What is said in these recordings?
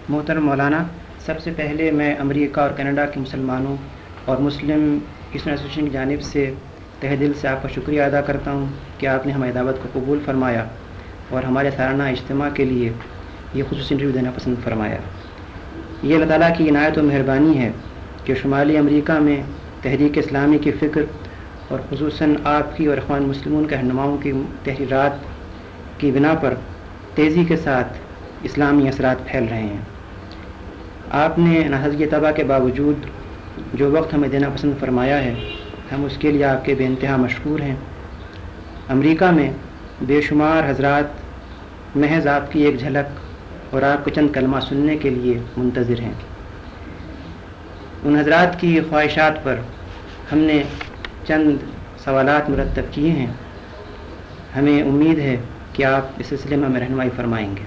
محترم مولانا، سب سے پہلے میں امریکہ اور کینیڈا کے مسلمانوں اور مسلم اسٹوڈنٹ ایسوسیشن کی جانب سے تہ دل سے آپ کا شکریہ ادا کرتا ہوں کہ آپ نے ہماری دعوت کو قبول فرمایا اور ہمارے سالانہ اجتماع کے لیے یہ خصوصی انٹرویو دینا پسند فرمایا۔ یہ اللہ تعالیٰ کی عنایت و مہربانی ہے کہ شمالی امریکہ میں تحریک اسلامی کی فکر اور خصوصاً آپ کی اور اخوان مسلمون کے رہنماؤں کی تحریرات کی بنا پر تیزی کے ساتھ اسلامی اثرات پھیل رہے ہیں۔ آپ نے ناحضگی طبع کے باوجود جو وقت ہمیں دینا پسند فرمایا ہے، ہم اس کے لیے آپ کے بے انتہا مشکور ہیں۔ امریکہ میں بے شمار حضرات محض آپ کی ایک جھلک اور آپ کو چند کلمہ سننے کے لیے منتظر ہیں۔ ان حضرات کی خواہشات پر ہم نے چند سوالات مرتب کیے ہیں۔ ہمیں امید ہے کہ آپ اس سلسلے میں ہمیں رہنمائی فرمائیں گے۔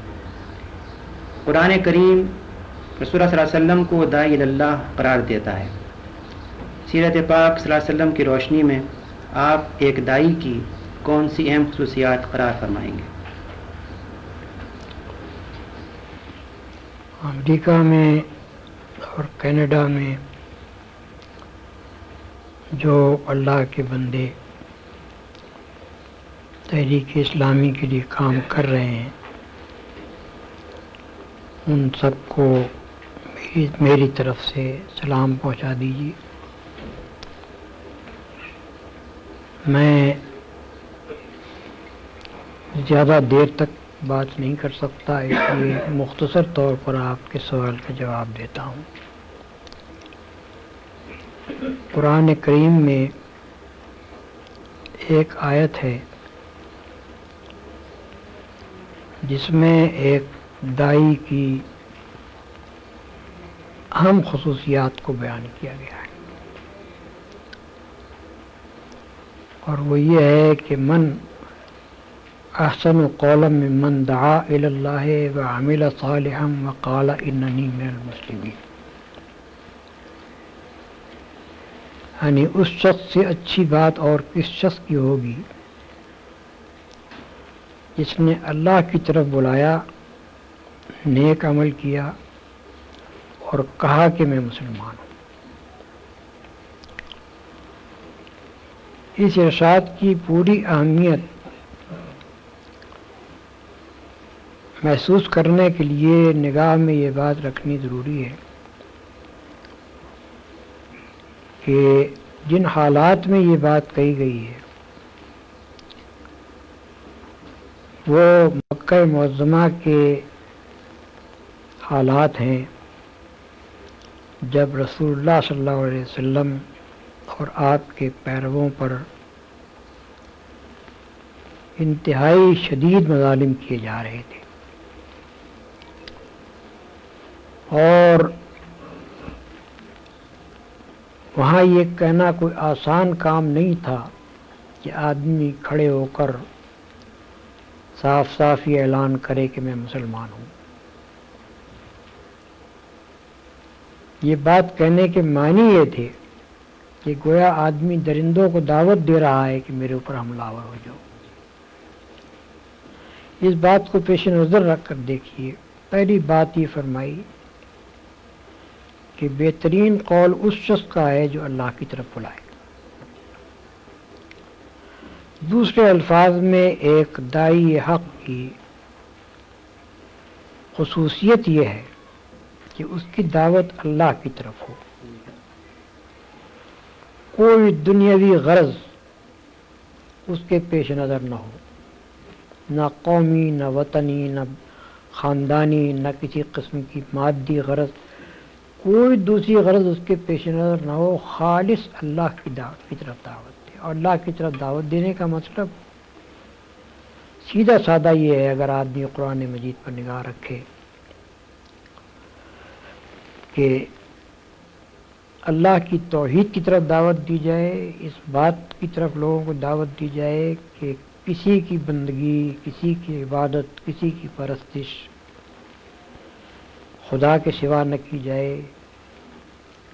قرآن کریم رسول اللہ صلی اللہ علیہ وسلم کو داعی اللہ قرار دیتا ہے۔ سیرت پاک صلی اللہ علیہ وسلم کی روشنی میں آپ ایک داعی کی کون سی اہم خصوصیات قرار فرمائیں گے؟ امریکہ میں اور کینیڈا میں جو اللہ کے بندے تحریک اسلامی کے لیے کام کر رہے ہیں، ان سب کو میری طرف سے سلام پہنچا دیجیے۔ میں زیادہ دیر تک بات نہیں کر سکتا، اس لیے مختصر طور پر آپ کے سوال کا جواب دیتا ہوں۔ قرآن کریم میں ایک آیت ہے جس میں ایک داعی کی اہم خصوصیات کو بیان کیا گیا ہے، اور وہ یہ ہے کہ من احسن قولا ممن دعا الی اللہ وعمل صالحا وقال اننی من المسلمین، یعنی اس شخص سے اچھی بات اور کس شخص کی ہوگی جس نے اللہ کی طرف بلایا، نیک عمل کیا اور کہا کہ میں مسلمان ہوں۔ اس ارشاد کی پوری اہمیت محسوس کرنے کے لیے نگاہ میں یہ بات رکھنی ضروری ہے کہ جن حالات میں یہ بات کہی گئی ہے وہ مکہ معظمہ کے حالات ہیں، جب رسول اللہ صلی اللہ علیہ وسلم اور آپ کے پیرووں پر انتہائی شدید مظالم کیے جا رہے تھے، اور وہاں یہ کہنا کوئی آسان کام نہیں تھا کہ آدمی کھڑے ہو کر صاف صاف یہ اعلان کرے کہ میں مسلمان ہوں۔ یہ بات کہنے کے معنی یہ تھے کہ گویا آدمی درندوں کو دعوت دے رہا ہے کہ میرے اوپر حملہ آور ہو جاؤ۔ اس بات کو پیش نظر رکھ کر دیکھیے، پہلی بات یہ فرمائی کہ بہترین قول اس شخص کا ہے جو اللہ کی طرف بلائے۔ دوسرے الفاظ میں ایک داعی حق کی خصوصیت یہ ہے کہ اس کی دعوت اللہ کی طرف ہو، کوئی دنیاوی غرض اس کے پیش نظر نہ ہو، نہ قومی، نہ وطنی، نہ خاندانی، نہ کسی قسم کی مادی غرض، کوئی دوسری غرض اس کے پیش نظر نہ ہو، خالص اللہ کی دعوت کی طرف دعوت دے۔ اور اللہ کی طرف دعوت دینے کا مطلب سیدھا سادہ یہ ہے، اگر آدمی قرآن مجید پر نگاہ رکھے، کہ اللہ کی توحید کی طرف دعوت دی جائے، اس بات کی طرف لوگوں کو دعوت دی جائے کہ کسی کی بندگی، کسی کی عبادت، کسی کی پرستش خدا کے سوا نہ کی جائے،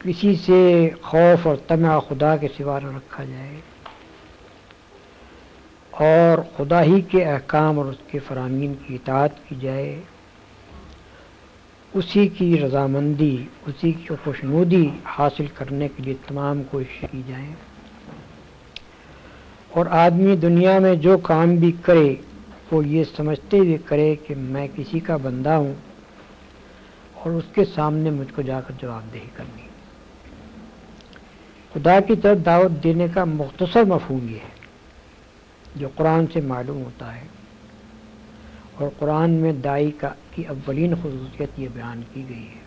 کسی سے خوف اور طمع خدا کے سوا نہ رکھا جائے، اور خدا ہی کے احکام اور اس کے فرامین کی اطاعت کی جائے، اسی کی رضامندی، اسی کی خوشنودی حاصل کرنے کے لیے تمام کوششیں کی جائیں، اور آدمی دنیا میں جو کام بھی کرے وہ یہ سمجھتے ہوئے کرے کہ میں کسی کا بندہ ہوں اور اس کے سامنے مجھ کو جا کر جواب دہی کرنی۔ خدا کی طرف دعوت دینے کا مختصر مفہوم یہ ہے جو قرآن سے معلوم ہوتا ہے، اور قرآن میں داعی کی اولین خصوصیت یہ بیان کی گئی ہے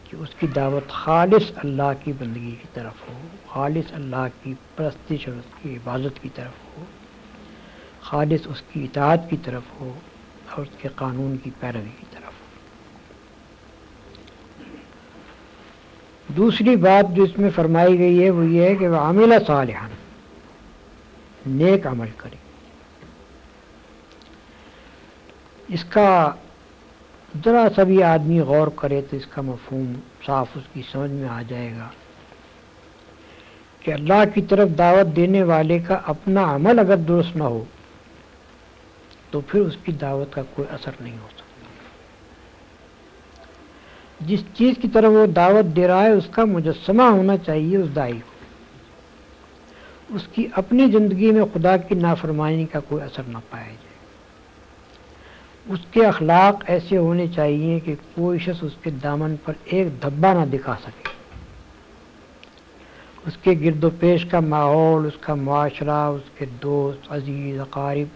کہ اس کی دعوت خالص اللہ کی بندگی کی طرف ہو، خالص اللہ کی پرستش اور اس کی عبادت کی طرف ہو، خالص اس کی اطاعت کی طرف ہو اور اس کے قانون کی پیروی کی طرف ہو۔ دوسری بات جو اس میں فرمائی گئی ہے وہ یہ ہے کہ وہ عامل صالحا، نیک عمل کرے۔ اس کا ذرا سا بھی آدمی غور کرے تو اس کا مفہوم صاف اس کی سمجھ میں آ جائے گا کہ اللہ کی طرف دعوت دینے والے کا اپنا عمل اگر درست نہ ہو تو پھر اس کی دعوت کا کوئی اثر نہیں ہو سکتا۔ جس چیز کی طرف وہ دعوت دے رہا ہے اس کا مجسمہ ہونا چاہیے اس داعی کو، اس کی اپنی زندگی میں خدا کی نافرمانی کا کوئی اثر نہ پایا جائے، اس کے اخلاق ایسے ہونے چاہیے کہ کوئی شخص اس کے دامن پر ایک دھبا نہ دکھا سکے، اس کے گرد و پیش کا ماحول، اس کا معاشرہ، اس کے دوست، عزیز، اقارب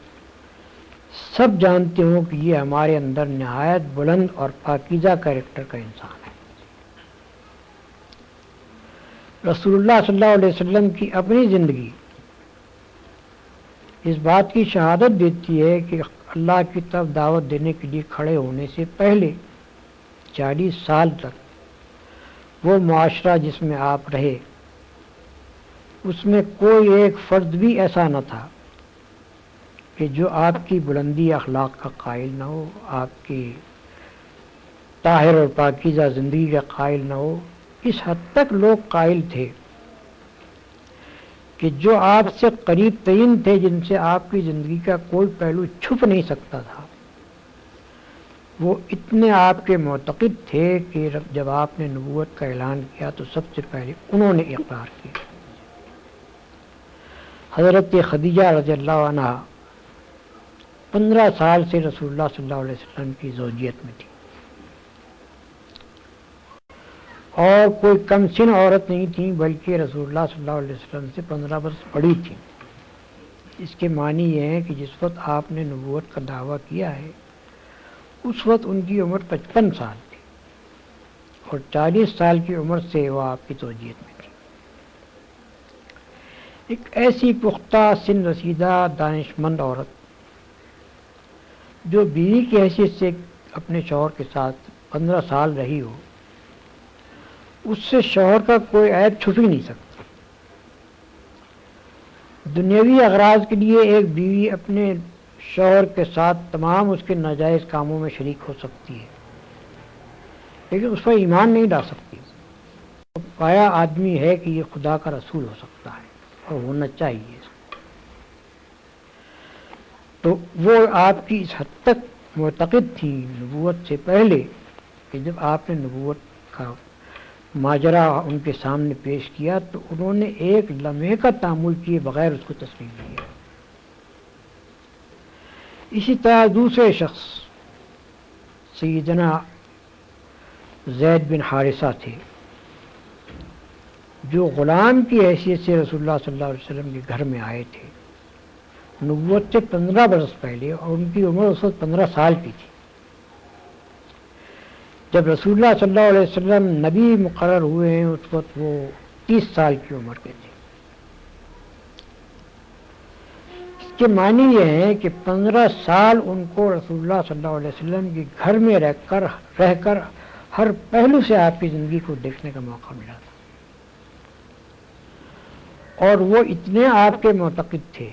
سب جانتے ہوں کہ یہ ہمارے اندر نہایت بلند اور پاکیزہ کیریکٹر کا انسان ہے۔ رسول اللہ صلی اللہ علیہ وسلم کی اپنی زندگی اس بات کی شہادت دیتی ہے کہ اللہ کی طرف دعوت دینے کے لیے کھڑے ہونے سے پہلے 40 سال تک وہ معاشرہ جس میں آپ رہے اس میں کوئی ایک فرد بھی ایسا نہ تھا کہ جو آپ کی بلندی اخلاق کا قائل نہ ہو، آپ کی طاہر اور پاکیزہ زندگی کا قائل نہ ہو۔ اس حد تک لوگ قائل تھے کہ جو آپ سے قریب ترین تھے، جن سے آپ کی زندگی کا کوئی پہلو چھپ نہیں سکتا تھا، وہ اتنے آپ کے معتقد تھے کہ جب آپ نے نبوت کا اعلان کیا تو سب سے پہلے انہوں نے اقرار کیا۔ حضرت خدیجہ رضی اللہ عنہ 15 سال سے رسول اللہ صلی اللہ علیہ وسلم کی زوجیت میں تھی، اور کوئی کم سن عورت نہیں تھی بلکہ رسول اللہ صلی اللہ علیہ وسلم سے 15 برس بڑی تھی۔ اس کے معنی یہ ہے کہ جس وقت آپ نے نبوت کا دعویٰ کیا ہے اس وقت ان کی عمر 55 سال تھی، اور 40 سال کی عمر سے وہ آپ کی زوجیت میں تھی۔ ایک ایسی پختہ سن رسیدہ دانشمند عورت جو بیوی کی حیثیت سے اپنے شوہر کے ساتھ 15 سال رہی ہو، اس سے شوہر کا کوئی عیب چھپ ہی نہیں سکتا۔ دنیاوی اغراض کے لیے ایک بیوی اپنے شوہر کے ساتھ تمام اس کے ناجائز کاموں میں شریک ہو سکتی ہے، لیکن اس پر ایمان نہیں لا سکتی۔ پایا آدمی ہے کہ یہ خدا کا رسول ہو سکتا ہے اور ہونا چاہیے۔ تو وہ آپ کی اس حد تک معتقد تھی نبوت سے پہلے کہ جب آپ نے نبوت کا ماجرا ان کے سامنے پیش کیا تو انہوں نے ایک لمحے کا تأمل کیے بغیر اس کو تسلیم کیا۔ اسی طرح دوسرے شخص سیدنا زید بن حارثہ تھے جو غلام کی حیثیت سے رسول اللہ صلی اللہ علیہ وسلم کے گھر میں آئے تھے نبوت سے 15 برس پہلے، اور ان کی عمر اس وقت 15 سال کی تھی۔ جب رسول اللہ صلی اللہ علیہ وسلم نبی مقرر ہوئے ہیں اس وقت وہ 30 سال کی عمر کے تھے۔ اس کے معنی یہ ہے کہ 15 سال ان کو رسول اللہ صلی اللہ علیہ وسلم کے گھر میں رہ کر ہر پہلو سے آپ کی زندگی کو دیکھنے کا موقع ملا تھا، اور وہ اتنے آپ کے معتقد تھے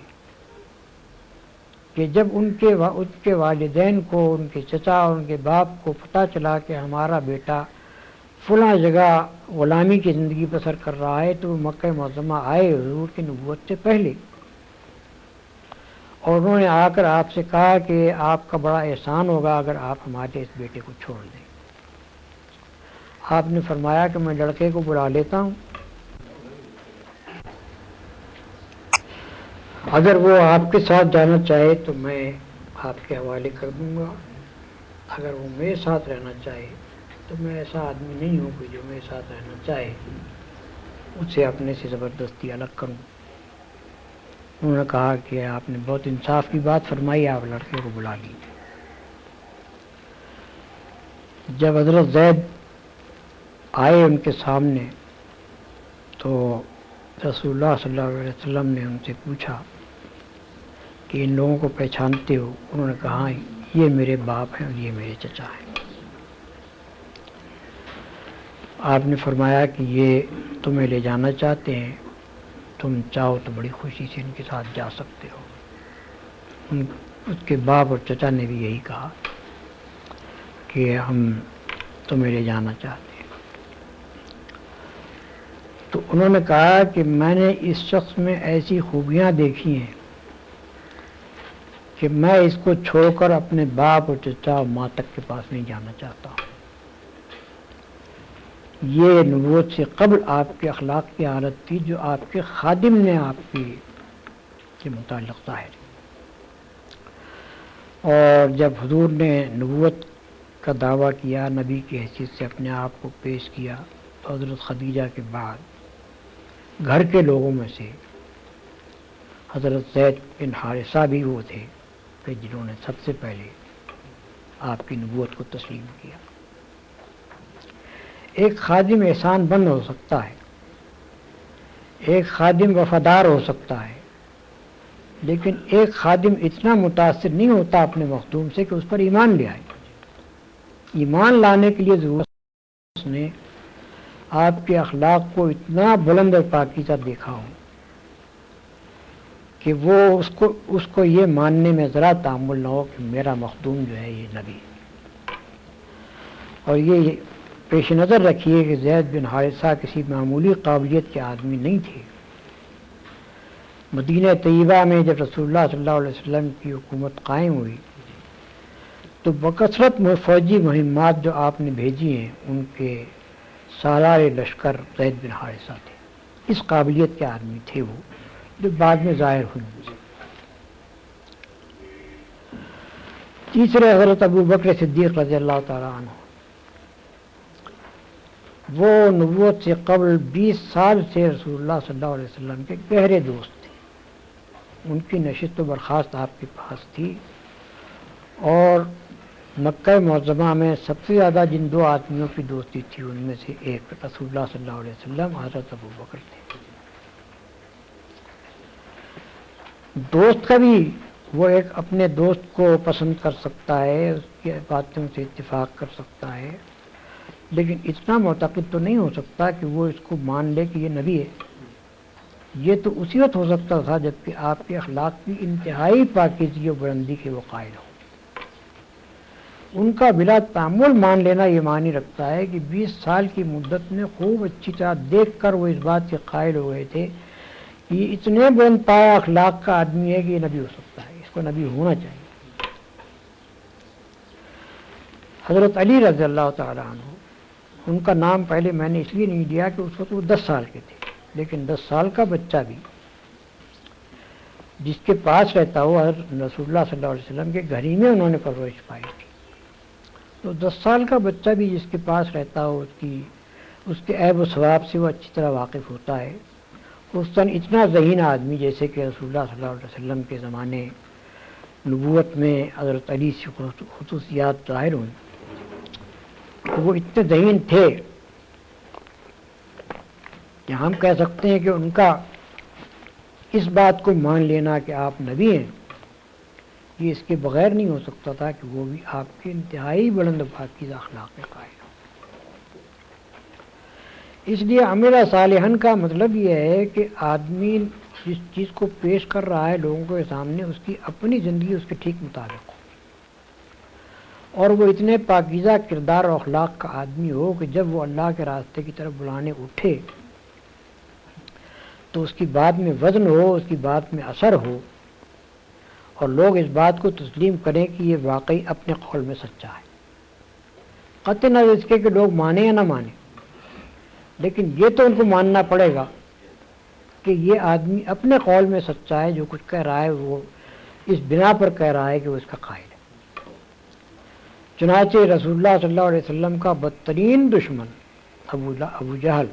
کہ جب ان کے والدین کو، ان کے چچا اور ان کے باپ کو پتہ چلا کہ ہمارا بیٹا فلاں جگہ غلامی کی زندگی بسر کر رہا ہے تو وہ مکہ معظمہ آئے حضور کی نبوت سے پہلے، اور انہوں نے آ کر آپ سے کہا کہ آپ کا بڑا احسان ہوگا اگر آپ ہمارے اس بیٹے کو چھوڑ دیں۔ آپ نے فرمایا کہ میں لڑکے کو بلا لیتا ہوں، اگر وہ آپ کے ساتھ جانا چاہے تو میں آپ کے حوالے کر دوں گا، اگر وہ میرے ساتھ رہنا چاہے تو میں ایسا آدمی نہیں ہوں کہ جو میرے ساتھ رہنا چاہے اسے اپنے سے زبردستی الگ کروں۔ انہوں نے کہا کہ آپ نے بہت انصاف کی بات فرمائی، آپ لڑکے کو بلا لیجیے۔ جب حضرت زید آئے ان کے سامنے تو رسول اللہ صلی اللہ علیہ وسلم نے ان سے پوچھا کہ ان لوگوں کو پہچانتے ہو؟ انہوں نے کہا یہ میرے باپ ہیں اور یہ میرے چچا ہیں۔ آپ نے فرمایا کہ یہ تمہیں لے جانا چاہتے ہیں، تم چاہو تو بڑی خوشی سے ان کے ساتھ جا سکتے ہو۔ اس کے باپ اور چچا نے بھی یہی کہا کہ ہم تمہیں لے جانا چاہتے ہیں۔ تو انہوں نے کہا کہ میں نے اس شخص میں ایسی خوبیاں دیکھی ہیں کہ میں اس کو چھوڑ کر اپنے باپ اور چچا اور ماں تک کے پاس نہیں جانا چاہتا ہوں۔ یہ نبوت سے قبل آپ کے اخلاق کی حالت تھی جو آپ کے خادم نے آپ کے متعلق ظاہر ہے۔ اور جب حضور نے نبوت کا دعویٰ کیا، نبی کی حیثیت سے اپنے آپ کو پیش کیا، تو حضرت خدیجہ کے بعد گھر کے لوگوں میں سے حضرت زید بن حارثہ بھی وہ تھے کہ جنہوں نے سب سے پہلے آپ کی نبوت کو تسلیم کیا۔ ایک خادم احسان بند ہو سکتا ہے، ایک خادم وفادار ہو سکتا ہے، لیکن ایک خادم اتنا متاثر نہیں ہوتا اپنے مخدوم سے کہ اس پر ایمان لے آئے۔ ایمان لانے کے لیے ضرورت اس نے آپ کے اخلاق کو اتنا بلند اور پاکیزہ دیکھا ہو کہ وہ اس کو یہ ماننے میں ذرا تأمل نہ ہو کہ میرا مخدوم جو ہے یہ نبی ہے۔ اور یہ پیش نظر رکھیے کہ زید بن حارثہ کسی معمولی قابلیت کے آدمی نہیں تھے۔ مدینہ طیبہ میں جب رسول اللہ صلی اللہ علیہ وسلم کی حکومت قائم ہوئی تو بکثرت فوجی مہمات جو آپ نے بھیجی ہیں ان کے سالار لشکر زید بن حارثہ تھے۔ اس قابلیت کے آدمی تھے وہ، جو بعد میں ظاہر ہوئی۔ تیسرے حضرت ابو بکر صدیق رضی اللہ تعالیٰ عنہ، وہ نبوت سے قبل 20 سال سے رسول اللہ صلی اللہ علیہ وسلم کے گہرے دوست تھے۔ ان کی نشست و برخاست آپ کے پاس تھی، اور مکہ معظمہ میں سب سے زیادہ جن دو آدمیوں کی دوستی تھی ان میں سے ایک رسول اللہ صلی اللہ علیہ وسلم حضرت ابو بکر تھے۔ دوست کا بھی وہ ایک اپنے دوست کو پسند کر سکتا ہے، اس کی باتوں سے اتفاق کر سکتا ہے، لیکن اتنا معتقد تو نہیں ہو سکتا کہ وہ اس کو مان لے کہ یہ نبی ہے۔ یہ تو اسی وقت ہو سکتا تھا جبکہ آپ کے اخلاق کی انتہائی پاکیزگی و بلندی کے وہ قائل ہوں۔ ان کا بلا تعمل مان لینا یہ معنی رکھتا ہے کہ 20 سال کی مدت میں خوب اچھی طرح دیکھ کر وہ اس بات کے قائل ہو گئے تھے کہ یہ اتنے بلند پایا اخلاق کا آدمی ہے کہ یہ نبی ہو سکتا ہے، اس کو نبی ہونا چاہیے۔ حضرت علی رضی اللہ تعالیٰ عنہ، ان کا نام پہلے میں نے اس لیے نہیں دیا کہ اس وقت وہ 10 سال کے تھے، لیکن 10 سال کا بچہ بھی جس کے پاس رہتا ہو، حضرت رسول اللہ صلی اللہ علیہ وسلم کے گھر ہی میں انہوں نے پرورش پائی تھی، تو 10 سال کا بچہ بھی جس کے پاس رہتا ہو اس کے عیب و ثواب سے وہ اچھی طرح واقف ہوتا ہے۔ خصوصاً اتنا ذہین آدمی جیسے کہ رسول اللہ صلی اللہ علیہ وسلم کے زمانے نبوت میں حضرت علی سے خصوصیات ظاہر ہوئیں، تو وہ اتنے ذہین تھے کہ ہم کہہ سکتے ہیں کہ ان کا اس بات کو مان لینا کہ آپ نبی ہیں یہ اس کے بغیر نہیں ہو سکتا تھا کہ وہ بھی آپ کے انتہائی بلند و پاکیزہ اخلاق میں قائل ہو۔ اس لیے عمل صالحاً کا مطلب یہ ہے کہ آدمی جس چیز کو پیش کر رہا ہے لوگوں کے سامنے اس کی اپنی زندگی اس کے ٹھیک مطابق ہو، اور وہ اتنے پاکیزہ کردار اور اخلاق کا آدمی ہو کہ جب وہ اللہ کے راستے کی طرف بلانے اٹھے تو اس کی بات میں وزن ہو، اس کی بات میں اثر ہو، اور لوگ اس بات کو تسلیم کریں کہ یہ واقعی اپنے قول میں سچا ہے۔ قطع نظر اس کے کہ لوگ مانیں یا نہ مانیں، لیکن یہ تو ان کو ماننا پڑے گا کہ یہ آدمی اپنے قول میں سچا ہے، جو کچھ کہہ رہا ہے وہ اس بنا پر کہہ رہا ہے کہ وہ اس کا قائل ہے۔ چنانچہ رسول اللہ صلی اللہ علیہ وسلم کا بدترین دشمن ابو جہل،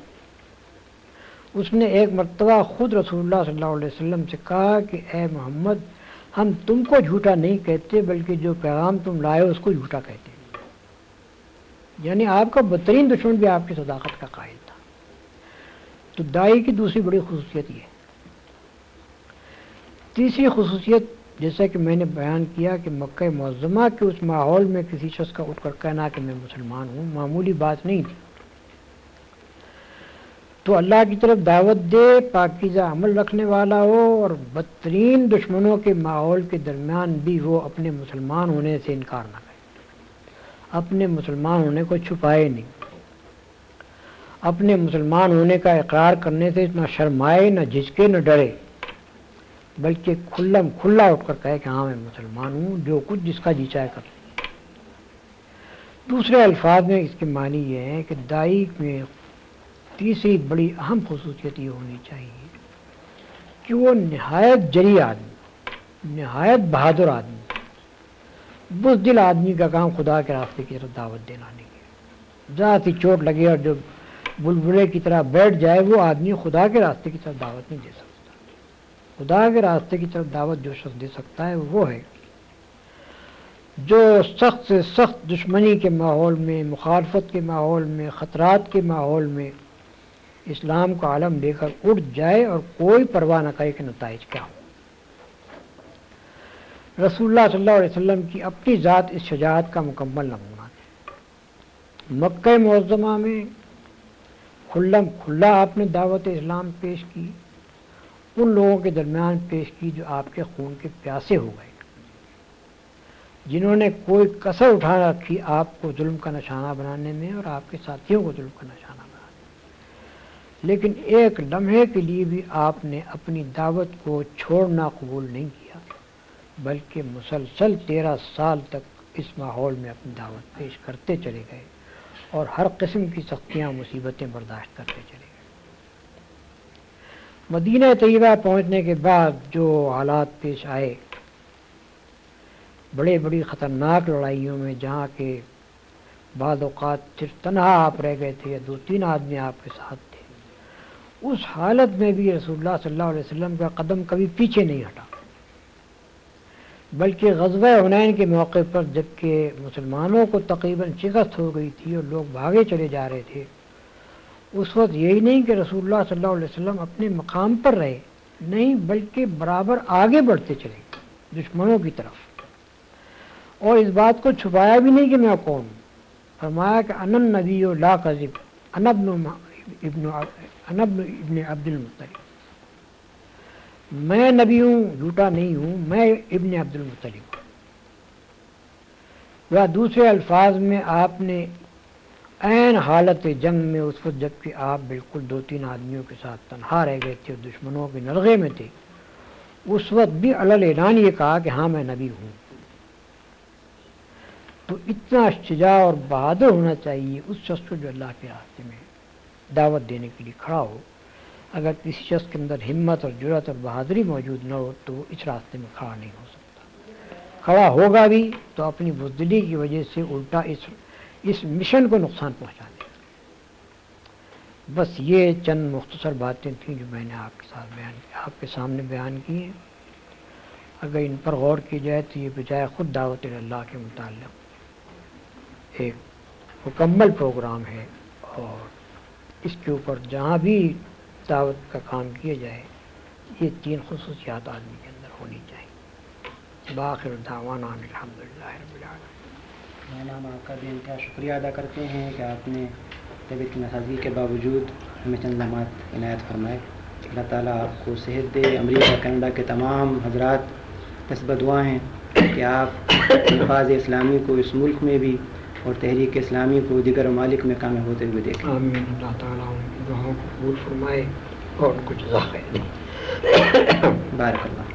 اس نے ایک مرتبہ خود رسول اللہ صلی اللہ علیہ وسلم سے کہا کہ اے محمد، ہم تم کو جھوٹا نہیں کہتے بلکہ جو پیغام تم لائے اس کو جھوٹا کہتے ہیں۔ یعنی آپ کا بدترین دشمن بھی آپ کی صداقت کا قائل تھا۔ تو داعی کی دوسری بڑی خصوصیت یہ ہے۔ تیسری خصوصیت، جیسا کہ میں نے بیان کیا کہ مکہ معظمہ کے اس ماحول میں کسی شخص کا اٹھ کر کہنا کہ میں مسلمان ہوں معمولی بات نہیں تھی۔ تو اللہ کی طرف دعوت دے، پاکیزہ عمل رکھنے والا ہو، اور بدترین دشمنوں کے ماحول کے درمیان بھی وہ اپنے مسلمان ہونے سے انکار نہ کرے، اپنے مسلمان ہونے کو چھپائے نہیں، اپنے مسلمان ہونے کا اقرار کرنے سے نہ شرمائے، نہ جھجکے، نہ ڈرے، بلکہ کھلم کھلا اٹھ کر کہے کہ ہاں میں مسلمان ہوں، جو کچھ جس کا جی چاہے کر لیں۔ دوسرے الفاظ میں اس کے معنی یہ ہے کہ داعی میں تیسری بڑی اہم خصوصیت یہ ہونی چاہیے کہ وہ نہایت جری آدمی، نہایت بہادر آدمی، بزدل آدمی کا کام خدا کے راستے کی طرف دعوت دینا نہیں ہے۔ ذرا سی چوٹ لگے اور جو بلبلے کی طرح بیٹھ جائے وہ آدمی خدا کے راستے کی طرف دعوت نہیں دے سکتا۔ خدا کے راستے کی طرف دعوت جو شخص دے سکتا ہے وہ ہے جو سخت سے سخت دشمنی کے ماحول میں، مخالفت کے ماحول میں، خطرات کے ماحول میں اسلام کا علم لے کر اٹھ جائے اور کوئی پرواہ نہ کرے کہ نتائج کیا ہو۔ رسول اللہ صلی اللہ علیہ وسلم کی اپنی ذات اس شجاعت کا مکمل نمونہ ہے۔ مکہ معظمہ میں کھلم کھلا آپ نے دعوت اسلام پیش کی، ان لوگوں کے درمیان پیش کی جو آپ کے خون کے پیاسے ہو گئے، جنہوں نے کوئی کسر اٹھا رکھی آپ کو ظلم کا نشانہ بنانے میں اور آپ کے ساتھیوں کو ظلم کا نشانہ بنانے میں، لیکن ایک لمحے کے لیے بھی آپ نے اپنی دعوت کو چھوڑنا قبول نہیں کیا، بلکہ مسلسل 13 سال تک اس ماحول میں اپنی دعوت پیش کرتے چلے گئے اور ہر قسم کی سختیاں، مصیبتیں برداشت کرتے چلے گئے۔ مدینہ طیبہ پہنچنے کے بعد جو حالات پیش آئے، بڑی خطرناک لڑائیوں میں، جہاں کہ بعض اوقات صرف تنہا آپ رہ گئے تھے یا 2-3 آدمی آپ کے ساتھ تھے، اس حالت میں بھی رسول اللہ صلی اللہ علیہ وسلم کا قدم کبھی پیچھے نہیں ہٹا، بلکہ غزوہ حنین کے موقع پر جبکہ مسلمانوں کو تقریباً شکست ہو گئی تھی اور لوگ بھاگے چلے جا رہے تھے، اس وقت یہی نہیں کہ رسول اللہ صلی اللہ علیہ وسلم اپنے مقام پر رہے، نہیں بلکہ برابر آگے بڑھتے چلے دشمنوں کی طرف، اور اس بات کو چھپایا بھی نہیں کہ میں کون ہوں۔ فرمایا کہ انا النبی لا کذب، انا ابن عبد المطلب، میں نبی ہوں، جھوٹا نہیں ہوں، میں ابن عبد المطلب ہوں۔ یا دوسرے الفاظ میں آپ نے عین حالت جنگ میں، اس وقت جب کہ آپ بالکل 2-3 آدمیوں کے ساتھ تنہا رہ گئے تھے اور دشمنوں کے نرغے میں تھے، اس وقت بھی علل اعلان یہ کہا کہ ہاں میں نبی ہوں۔ تو اتنا شجاع اور بہادر ہونا چاہیے اس شخص کو جو اللہ کے راستے میں دعوت دینے کے لیے کھڑا ہو۔ اگر کسی شخص کے اندر ہمت اور جرأت اور بہادری موجود نہ ہو تو وہ اس راستے میں کھڑا نہیں ہو سکتا، کھڑا ہوگا بھی تو اپنی بزدلی کی وجہ سے الٹا اس مشن کو نقصان پہنچا دے۔ بس یہ چند مختصر باتیں تھیں جو میں نے آپ کے سامنے بیان کی ہیں۔ اگر ان پر غور کی جائے تو یہ بجائے خود دعوت اللہ کے متعلق ایک مکمل پروگرام ہے، اور اس کے اوپر جہاں بھی دعوت کا کام کیا جائے یہ 3 خصوصیات آدمی کے اندر ہونی چاہیے۔ بآخر دعوانا الحمدللہ رب العالمین۔ ہم آپ کا بھی انتہا شکریہ ادا کرتے ہیں کہ آپ نے طبیعت کی ناسازگی کے باوجود ہمیں چند لمحات عنایت فرمائے۔ اللہ تعالیٰ آپ کو صحت دے۔ امریکہ کینیڈا کے تمام حضرات دست دعا ہیں کہ آپ نفاذ اسلامی کو اس ملک میں بھی اور تحریک اسلامی کو دیگر ممالک میں کامیاب ہوتے ہوئے دیکھیں۔ آمین۔ اللہ تعالیٰ ان کی دعاؤں کو قبول فرمائے اور ان کو جزا خیر دے۔ بارک اللہ۔